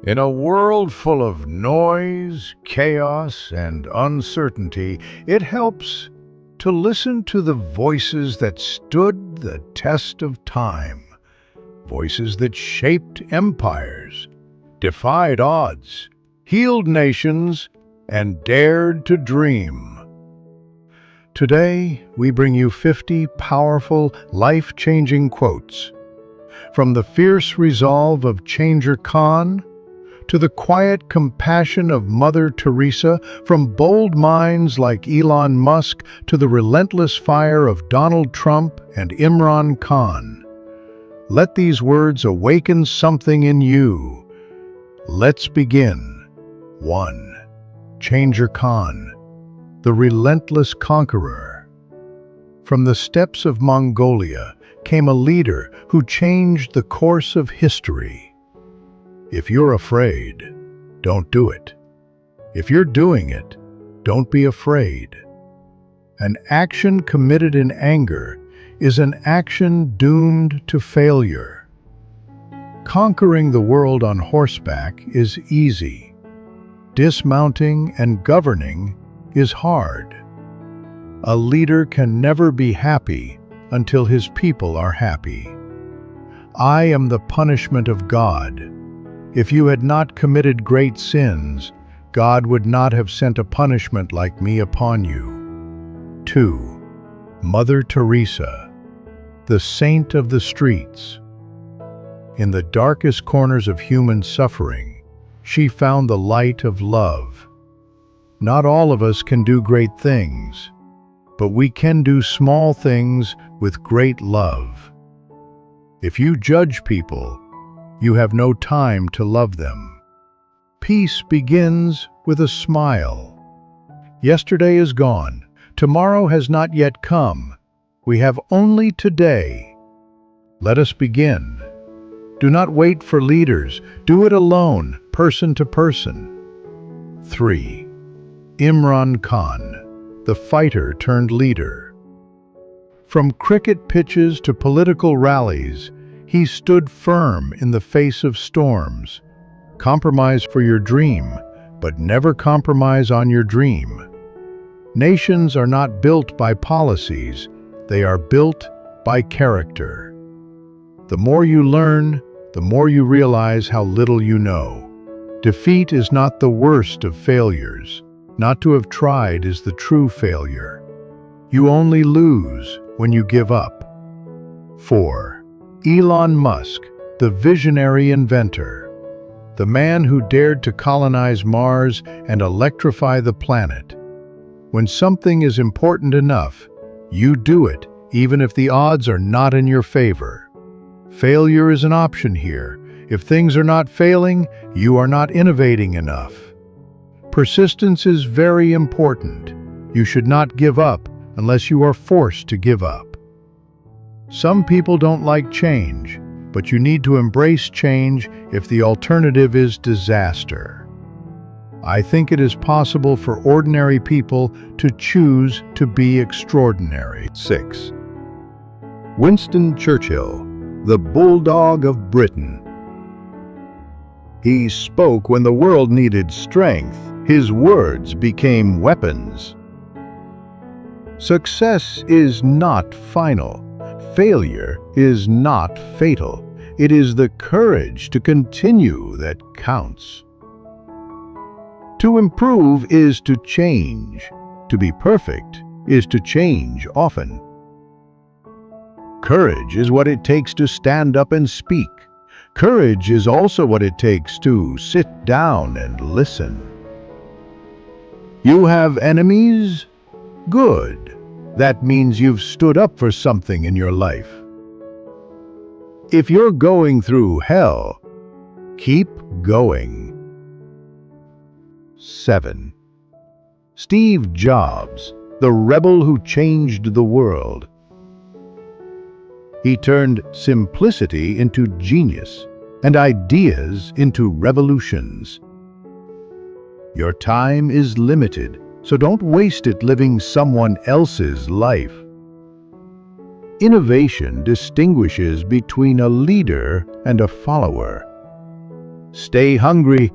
In a world full of noise, chaos, and uncertainty, it helps to listen to the voices that stood the test of time, voices that shaped empires, defied odds, healed nations, and dared to dream. Today, we bring you 50 powerful, life-changing quotes, from the fierce resolve of Changez Khan to the quiet compassion of Mother Teresa, from bold minds like Elon Musk to the relentless fire of Donald Trump and Imran Khan. Let these words awaken something in you. Let's begin. 1. Changez Khan, the relentless conqueror. From the steppes of Mongolia came a leader who changed the course of history. If you're afraid, don't do it. If you're doing it, don't be afraid. An action committed in anger is an action doomed to failure. Conquering the world on horseback is easy. Dismounting and governing is hard. A leader can never be happy until his people are happy. I am the punishment of God. If you had not committed great sins, God would not have sent a punishment like me upon you. 2. Mother Teresa, the saint of the streets. In the darkest corners of human suffering, she found the light of love. Not all of us can do great things, but we can do small things with great love. If you judge people, you have no time to love them. Peace begins with a smile. Yesterday is gone. Tomorrow has not yet come. We have only today. Let us begin. Do not wait for leaders. Do it alone, person to person. 3. Imran Khan, the fighter turned leader. From cricket pitches to political rallies, he stood firm in the face of storms. Compromise for your dream, but never compromise on your dream. Nations are not built by policies, they are built by character. The more you learn, the more you realize how little you know. Defeat is not the worst of failures. Not to have tried is the true failure. You only lose when you give up. 4. Elon Musk, the visionary inventor. The man who dared to colonize Mars and electrify the planet. When something is important enough, you do it, even if the odds are not in your favor. Failure is an option here. If things are not failing, you are not innovating enough. Persistence is very important. You should not give up unless you are forced to give up. Some people don't like change, but you need to embrace change if the alternative is disaster. I think it is possible for ordinary people to choose to be extraordinary. 6. Winston Churchill, the bulldog of Britain. He spoke when the world needed strength. His words became weapons. Success is not final. Failure is not fatal. It is the courage to continue that counts. To improve is to change. To be perfect is to change often. Courage is what it takes to stand up and speak. Courage is also what it takes to sit down and listen. You have enemies? Good. That means you've stood up for something in your life. If you're going through hell, keep going. 7. Steve Jobs, the rebel who changed the world. He turned simplicity into genius and ideas into revolutions. Your time is limited, so don't waste it living someone else's life. Innovation distinguishes between a leader and a follower. Stay hungry,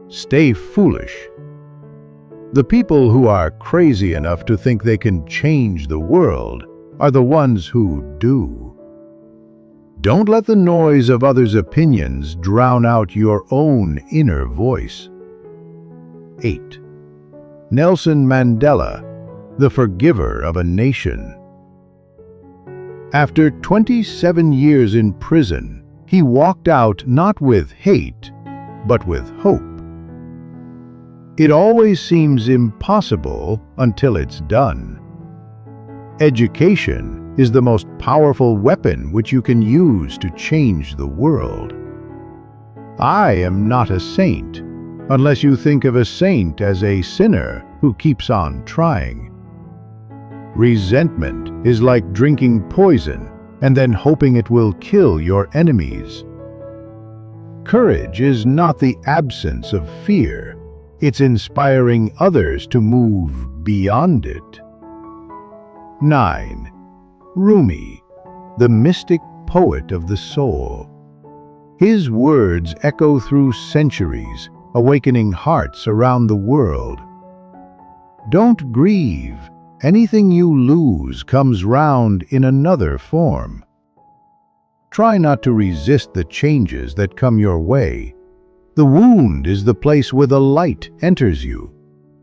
stay foolish. The people who are crazy enough to think they can change the world are the ones who do. Don't let the noise of others' opinions drown out your own inner voice. 8. Nelson Mandela, the forgiver of a nation. After 27 years in prison, he walked out not with hate, but with hope. It always seems impossible until it's done. Education is the most powerful weapon which you can use to change the world. I am not a saint, unless you think of a saint as a sinner who keeps on trying. Resentment is like drinking poison and then hoping it will kill your enemies. Courage is not the absence of fear. It's inspiring others to move beyond it. 9. Rumi, the mystic poet of the soul. His words echo through centuries, awakening hearts around the world. Don't grieve. Anything you lose comes round in another form. Try not to resist the changes that come your way. The wound is the place where the light enters you.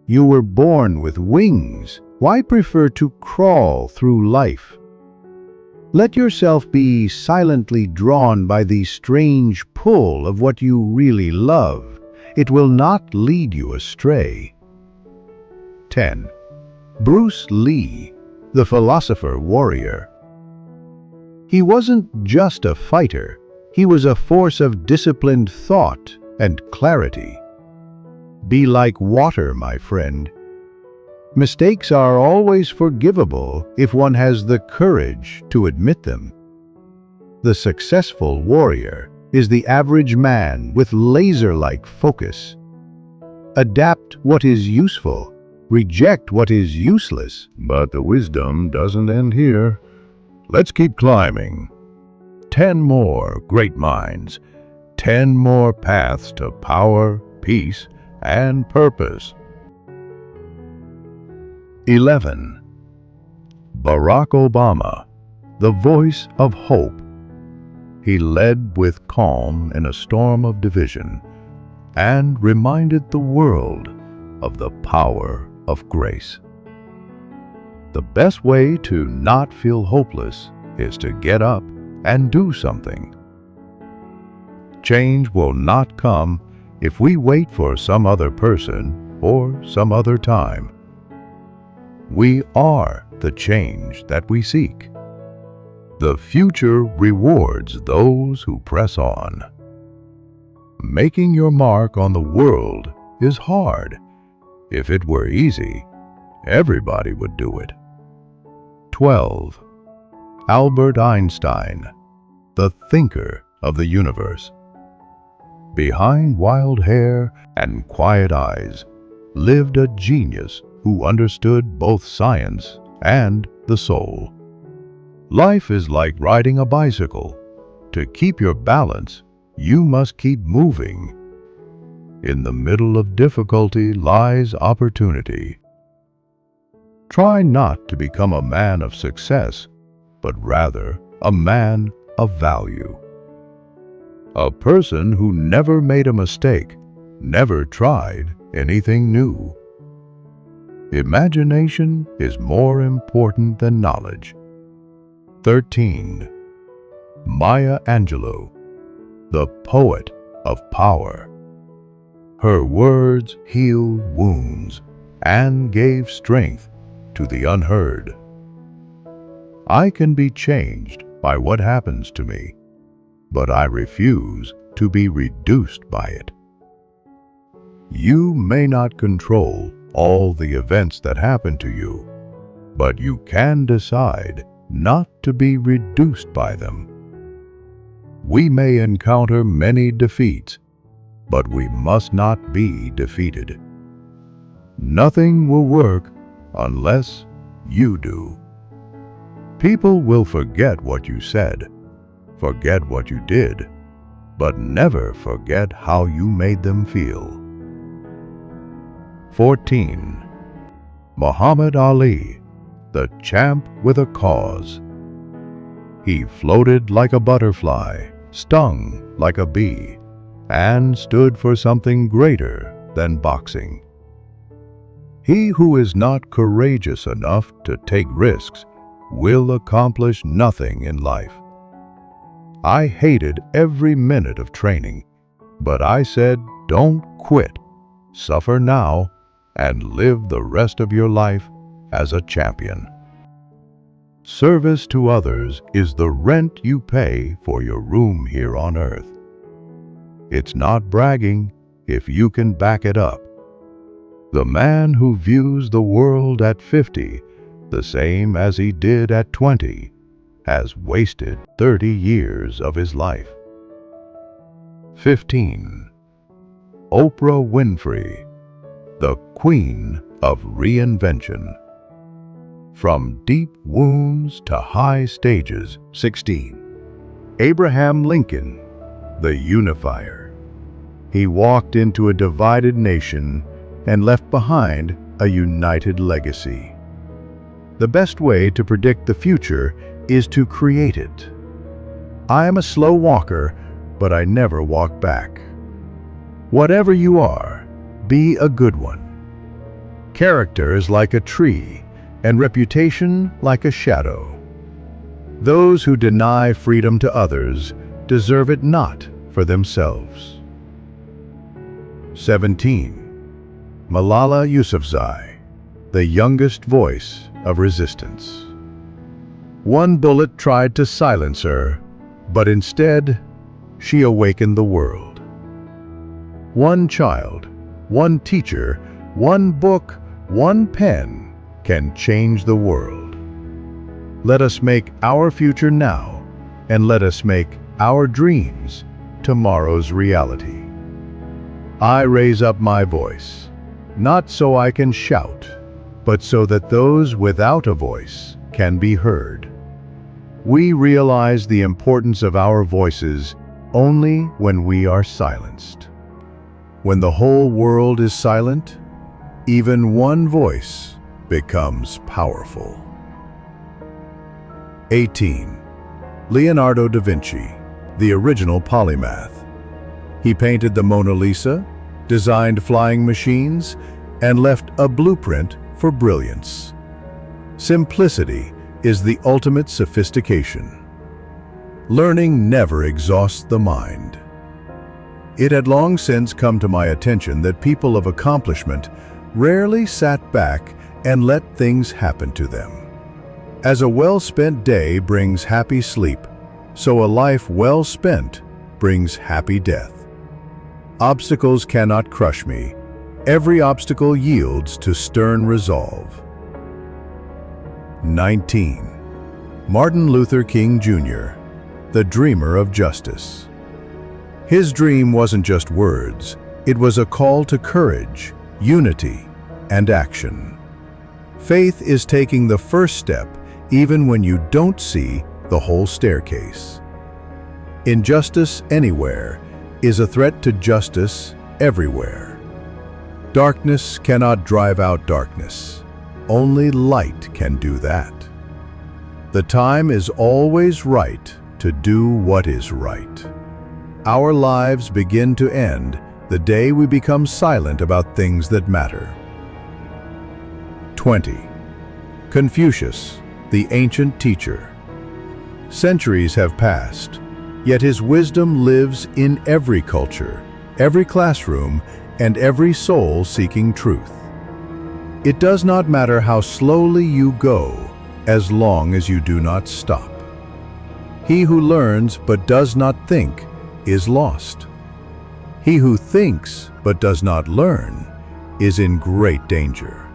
You were born with wings. Why prefer to crawl through life? Let yourself be silently drawn by the strange pull of what you really love. It will not lead you astray. 10. Bruce Lee, the philosopher warrior. He wasn't just a fighter. He was a force of disciplined thought and clarity. Be like water, my friend. Mistakes are always forgivable if one has the courage to admit them. The successful warrior is the average man with laser-like focus. Adapt what is useful, reject what is useless. But the wisdom doesn't end here. Let's keep climbing. 10 more great minds, 10 more paths to power, peace, and purpose. 11. Barack Obama, the voice of hope. He led with calm in a storm of division and reminded the world of the power of grace. The best way to not feel hopeless is to get up and do something. Change will not come if we wait for some other person or some other time. We are the change that we seek. The future rewards those who press on. Making your mark on the world is hard. If it were easy, everybody would do it. 12. Albert Einstein, the thinker of the universe. Behind wild hair and quiet eyes lived a genius who understood both science and the soul. Life is like riding a bicycle. To keep your balance, you must keep moving. In the middle of difficulty lies opportunity. Try not to become a man of success, but rather a man of value. A person who never made a mistake, never tried anything new. Imagination is more important than knowledge. 13. Maya Angelou, the poet of power. Her words healed wounds and gave strength to the unheard. I can be changed by what happens to me, but I refuse to be reduced by it. You may not control all the events that happen to you, but you can decide not to be reduced by them. We may encounter many defeats, but we must not be defeated. Nothing will work unless you do. People will forget what you said, forget what you did, but never forget how you made them feel. 14. Muhammad Ali, the champ with a cause. He floated like a butterfly, stung like a bee, and stood for something greater than boxing. He who is not courageous enough to take risks will accomplish nothing in life. I hated every minute of training, but I said, don't quit. Suffer now and live the rest of your life as a champion. Service to others is the rent you pay for your room here on earth. It's not bragging if you can back it up. The man who views the world at 50 the same as he did at 20 has wasted 30 years of his life. 15. Oprah Winfrey, the queen of reinvention. From deep wounds to high stages. 16. Abraham Lincoln, the unifier. He walked into a divided nation and left behind a united legacy. The best way to predict the future is to create it. I am a slow walker, but I never walk back. Whatever you are, be a good one. Character is like a tree, and reputation like a shadow. Those who deny freedom to others deserve it not for themselves. 17. Malala Yousafzai, the youngest voice of resistance. One bullet tried to silence her, but instead, she awakened the world. One child, one teacher, one book, one pen can change the world. Let us make our future now, and let us make our dreams tomorrow's reality. I raise up my voice, not so I can shout, but so that those without a voice can be heard. We realize the importance of our voices only when we are silenced. When the whole world is silent, even one voice becomes powerful. 18. Leonardo da Vinci, the original polymath. He painted the Mona Lisa, designed flying machines, and left a blueprint for brilliance. Simplicity is the ultimate sophistication. Learning never exhausts the mind. It had long since come to my attention that people of accomplishment rarely sat back and let things happen to them. As a well-spent day brings happy sleep, so a life well spent brings happy death. Obstacles cannot crush me. Every obstacle yields to stern resolve. 19. Martin Luther King Jr., the dreamer of justice. His dream wasn't just words, it was a call to courage, unity, and action. Faith is taking the first step even when you don't see the whole staircase. Injustice anywhere is a threat to justice everywhere. Darkness cannot drive out darkness. Only light can do that. The time is always right to do what is right. Our lives begin to end the day we become silent about things that matter. 20. Confucius, the ancient teacher. Centuries have passed, yet his wisdom lives in every culture, every classroom, and every soul seeking truth. It does not matter how slowly you go, as long as you do not stop. He who learns but does not think is lost. He who thinks but does not learn is in great danger.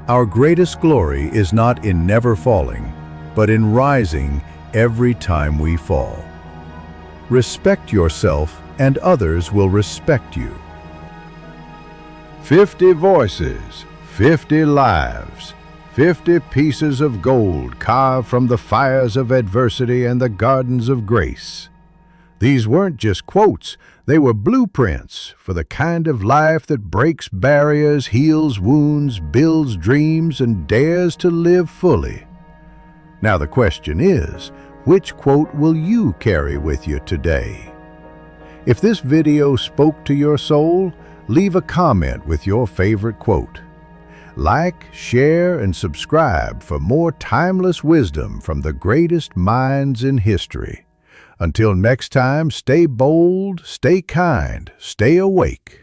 Our greatest glory is not in never falling, but in rising every time we fall. Respect yourself and others will respect you. 50 voices, 50 lives, 50 pieces of gold carved from the fires of adversity and the gardens of grace. These weren't just quotes, they were blueprints for the kind of life that breaks barriers, heals wounds, builds dreams, and dares to live fully. Now the question is, which quote will you carry with you today? If this video spoke to your soul, leave a comment with your favorite quote. Like, share, and subscribe for more timeless wisdom from the greatest minds in history. Until next time, stay bold, stay kind, stay awake.